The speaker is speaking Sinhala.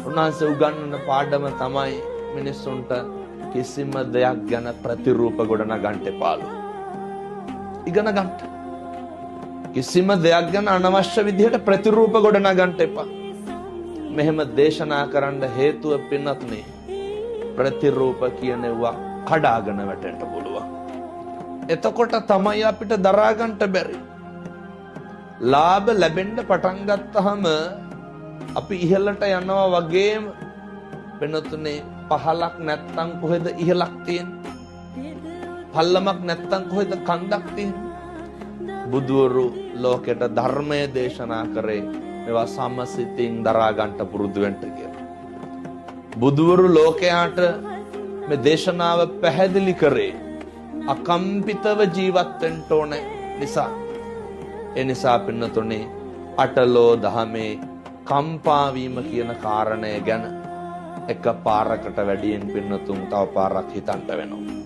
උන්වහන්සේ උගන්වන පාඩම තමයි මිනිස්සුන්ට කිසිම දෙයක් ගැන ප්‍රතිරූප ගොඩනගන්න එපාලු. ඉගෙන ගන්න. කිසිම දෙයක් ගැන අනවශ්‍ය විදිහට ප්‍රතිරූප ගොඩනගන්න එපා. මෙහෙම දේශනා කරන්න හේතුව පින්නත්නේ ප්‍රතිරූප කියනවා කඩාගෙන වැටෙන්න පුළුවන්. එතකොට තමයි අපිට දරා ගන්න බැරි. ලාභ ලැබෙන්න පටන් ගත්තාම අපි ඉහළට යනවා වගේම වෙනතුනේ පහලක් නැත්තම් කොහෙද ඉහළක් තියෙන්නේ? පල්ලමක් නැත්තම් කොහෙද කන්දක් තියෙන්නේ? බුදුවරු ලෝකෙට ධර්මය දේශනා කරේ මේවා සමසිතින් දරා ගන්න පුරුදු වෙන්න කියලා. බුදුවරු ලෝකයාට මේ දේශනාව පැහැදිලි කරේ අකම්පිතව ජීවත් වෙන්න ඕන නිසා. ඒ නිසා පින්නතුනේ අටලෝ දහමේ කම්පා වීම කියන කාරණය ගැන එක පාරකට වැඩියෙන් පින්නතුන් තව පාරක් හිතන්න වෙනවා.